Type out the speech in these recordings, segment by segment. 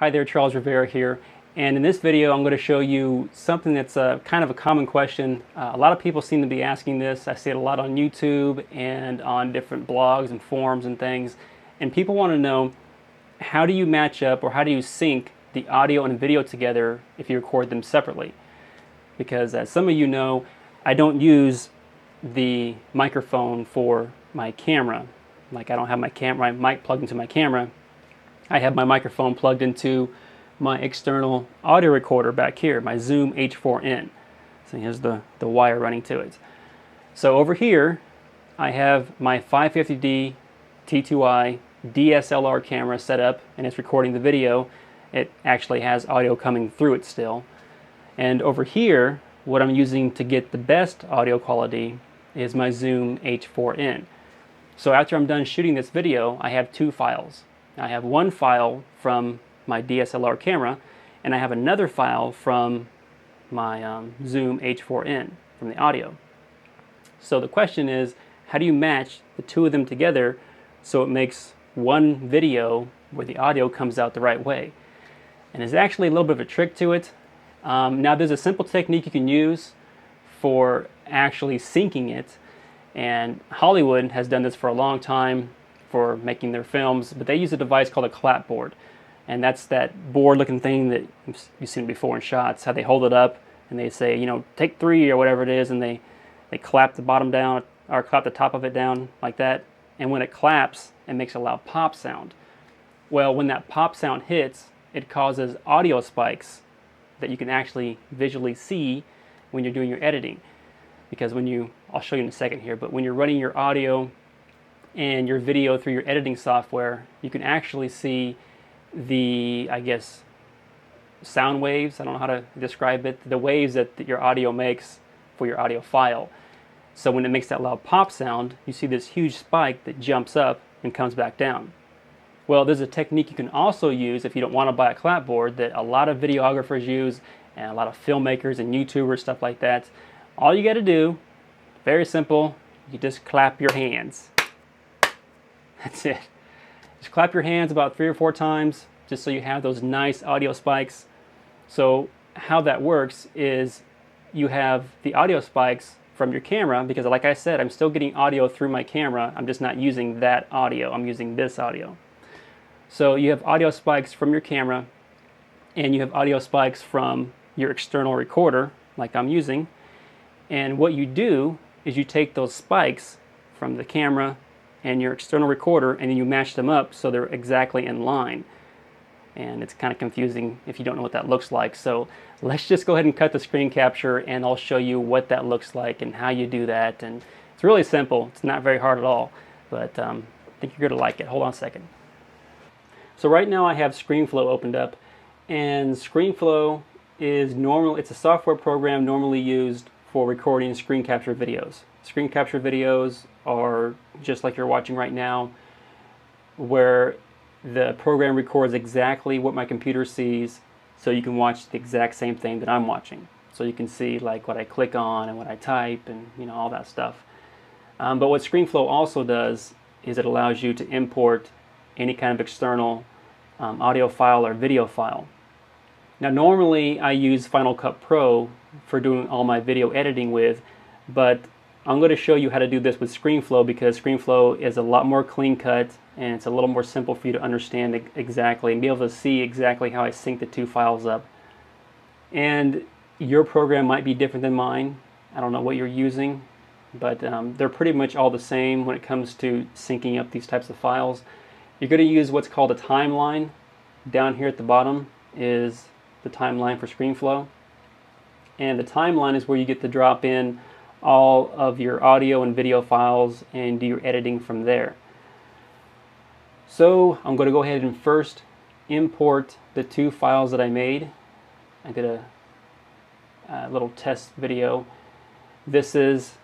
Hi there, Charles Rivera here, and in this video I'm going to show you something that's kind of a common question. A lot of people seem to be asking this. I see it a lot on YouTube and on different blogs and forums and things, and people want to know, how do you match up or how do you sync the audio and video together if you record them separately? Because as some of you know, I don't use the microphone for my camera. Like, I don't have my mic plugged into my camera. I have my microphone plugged into my external audio recorder back here, my Zoom H4n. So here's the wire running to it. So over here, I have my 550D T2i DSLR camera set up, and it's recording the video. It actually has audio coming through it still. And over here, what I'm using to get the best audio quality is my Zoom H4n. So after I'm done shooting this video, I have two files. I have one file from my DSLR camera, and I have another file from my Zoom H4n from the audio. So the question is, how do you match the two of them together so it makes one video where the audio comes out the right way? And there's actually a little bit of a trick to it. Now there's a simple technique you can use for actually syncing it, and Hollywood has done this for a long time for making their films, but they use a device called a clapboard. And that's that board looking thing that you've seen before in shots, how they hold it up and they say, you know, take 3 or whatever it is, and they clap the bottom down or clap the top of it down like that. And when it claps, it makes a loud pop sound. Well, when that pop sound hits, it causes audio spikes that you can actually visually see when you're doing your editing. Because I'll show you in a second here, but when you're running your audio and your video through your editing software, you can actually see the, I guess, sound waves, I don't know how to describe it, the waves that your audio makes for your audio file. So when it makes that loud pop sound, you see this huge spike that jumps up and comes back down. Well, there's a technique you can also use if you don't want to buy a clapboard that a lot of videographers use and a lot of filmmakers and YouTubers, stuff like that. All you got to do, very simple, you just clap your hands. That's it. Just clap your hands about 3 or 4 times just so you have those nice audio spikes. So how that works is you have the audio spikes from your camera, because like I said, I'm still getting audio through my camera. I'm just not using that audio. I'm using this audio. So you have audio spikes from your camera, and you have audio spikes from your external recorder, like I'm using. And what you do is you take those spikes from the camera and your external recorder, and then you match them up so they're exactly in line. And it's kind of confusing if you don't know what that looks like. So let's just go ahead and cut the screen capture, and I'll show you what that looks like and how you do that. And it's really simple. It's not very hard at all, but I think you're going to like it. Hold on a second. So right now I have ScreenFlow opened up, and ScreenFlow is normal. It's a software program normally used for recording screen capture videos. Screen capture videos are just like you're watching right now, where the program records exactly what my computer sees, so you can watch the exact same thing that I'm watching. So you can see like what I click on and what I type and all that stuff. But what ScreenFlow also does is it allows you to import any kind of external audio file or video file. Now normally I use Final Cut Pro for doing all my video editing with, but I'm going to show you how to do this with ScreenFlow, because ScreenFlow is a lot more clean cut and it's a little more simple for you to understand exactly and be able to see exactly how I sync the two files up. And your program might be different than mine. I don't know what you're using, but they're pretty much all the same when it comes to syncing up these types of files. You're going to use what's called a timeline. Down here at the bottom is the timeline for ScreenFlow. And the timeline is where you get to drop in all of your audio and video files and do your editing from there. So I'm going to go ahead and first import the two files that I made. I did a little test video. This is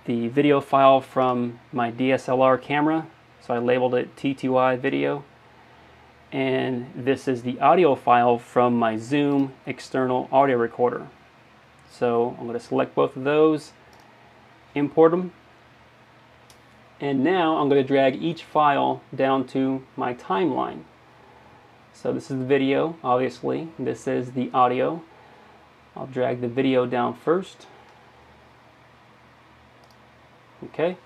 the video file from my DSLR camera, so I labeled it T2i video. And this is the audio file from my Zoom external audio recorder. So I'm going to select both of those, import them, and now I'm going to drag each file down to my timeline. So this is the video, obviously. This is the audio. I'll drag the video down first. Okay,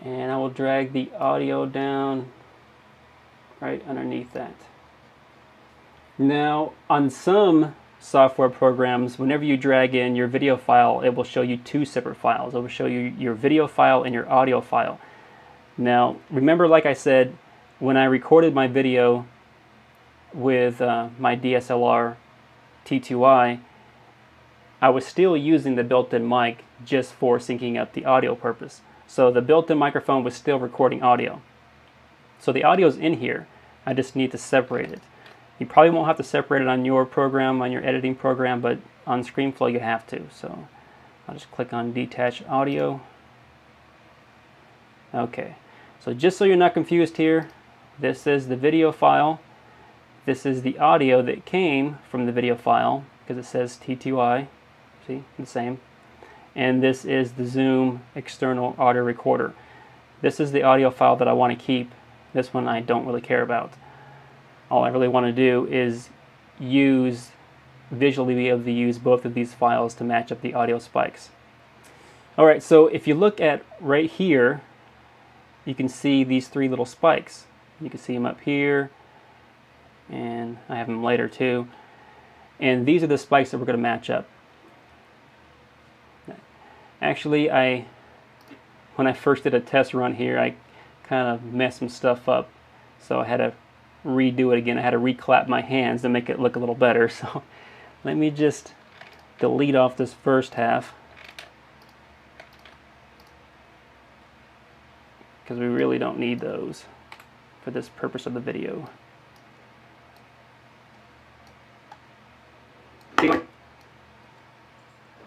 and I will drag the audio down right underneath that. Now, on some software programs, whenever you drag in your video file, it will show you two separate files. It will show you your video file and your audio file. Now, remember, like I said, when I recorded my video with my DSLR T2i, I was still using the built-in mic just for syncing up the audio purpose. So the built-in microphone was still recording audio. So the audio is in here. I just need to separate it. You probably won't have to separate it on your program, on your editing program, but on ScreenFlow you have to. So I'll just click on Detach Audio. Okay, so just so you're not confused here, this is the video file. This is the audio that came from the video file, because it says T2i. See, the same. And this is the Zoom external audio recorder. This is the audio file that I want to keep. This one I don't really care about. All I really want to do is visually be able to use both of these files to match up the audio spikes. Alright, so if you look at right here, you can see these three little spikes. You can see them up here, and I have them later too. And these are the spikes that we're going to match up. Actually, when I first did a test run here, I kind of messed some stuff up. So I had to redo it again. I had to reclap my hands to make it look a little better. So let me just delete off this first half, because we really don't need those for this purpose of the video.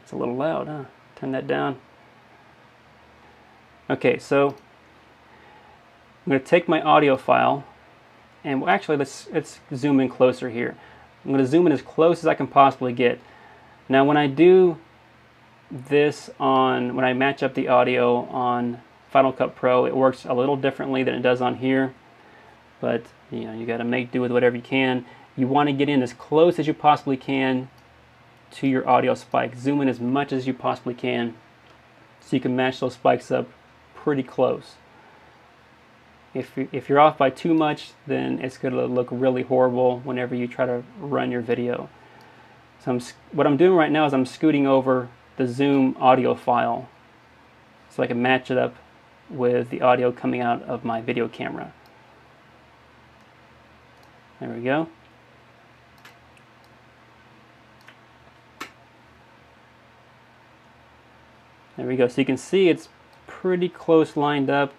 It's a little loud, huh? Turn that down. Okay, so I'm going to take my audio file, and well, actually let's zoom in closer here. I'm going to zoom in as close as I can possibly get. Now when I do this when I match up the audio on Final Cut Pro, it works a little differently than it does on here, but you got to make do with whatever you can. You want to get in as close as you possibly can to your audio spike. Zoom in as much as you possibly can so you can match those spikes up pretty close. If you're off by too much, then it's going to look really horrible whenever you try to run your video. So what I'm doing right now is I'm scooting over the Zoom audio file so I can match it up with the audio coming out of my video camera. There we go. There we go. So you can see it's pretty close lined up.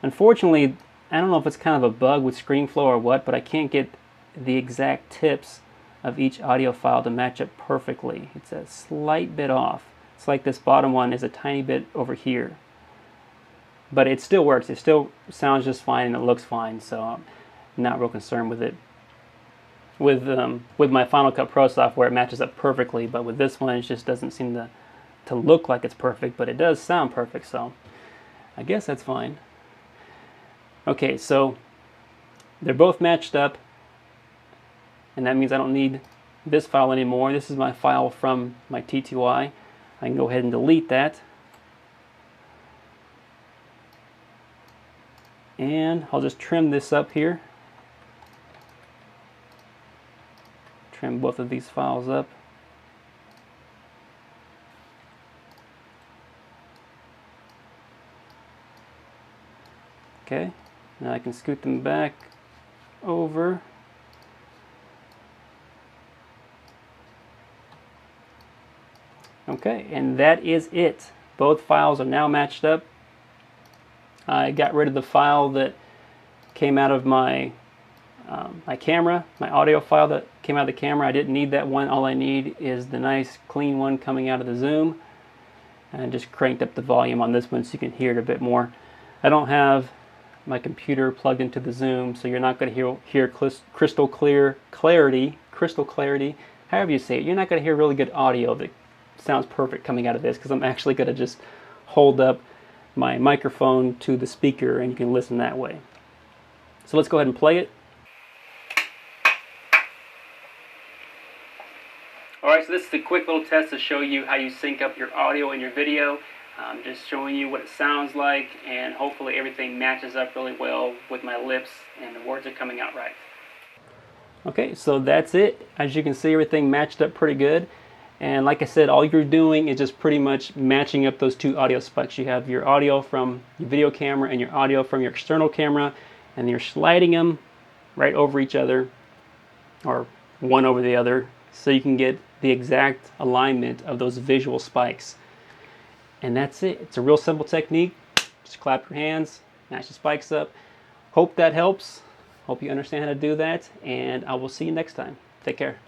Unfortunately, I don't know if it's kind of a bug with ScreenFlow or what, but I can't get the exact tips of each audio file to match up perfectly. It's a slight bit off. It's like this bottom one is a tiny bit over here. But it still works. It still sounds just fine and it looks fine, so I'm not real concerned with it. With my Final Cut Pro software, it matches up perfectly, but with this one, it just doesn't seem to look like it's perfect, but it does sound perfect, so I guess that's fine. Okay, so they're both matched up, and that means I don't need this file anymore. This is my file from my T2i. I can go ahead and delete that. And I'll just trim this up here. Trim both of these files up. Okay, now I can scoot them back over. Okay, and that is it. Both files are now matched up. I got rid of the file that came out of my camera, my audio file that came out of the camera. I didn't need that one. All I need is the nice clean one coming out of the Zoom. And just cranked up the volume on this one so you can hear it a bit more. I don't have my computer plugged into the Zoom, so you're not going to hear crystal clarity, however you say it. You're not going to hear really good audio that sounds perfect coming out of this, because I'm actually going to just hold up my microphone to the speaker, and you can listen that way. So let's go ahead and play it. Alright, so this is a quick little test to show you how you sync up your audio and your video. Just showing you what it sounds like, and hopefully everything matches up really well with my lips and the words are coming out right. Okay, so that's it. As you can see, everything matched up pretty good. And like I said, all you're doing is just pretty much matching up those two audio spikes. You have your audio from your video camera and your audio from your external camera, and you're sliding them right over each other, or one over the other, so you can get the exact alignment of those visual spikes. And that's it. It's a real simple technique. Just clap your hands, match the spikes up. Hope that helps. Hope you understand how to do that, and I will see you next time. Take care.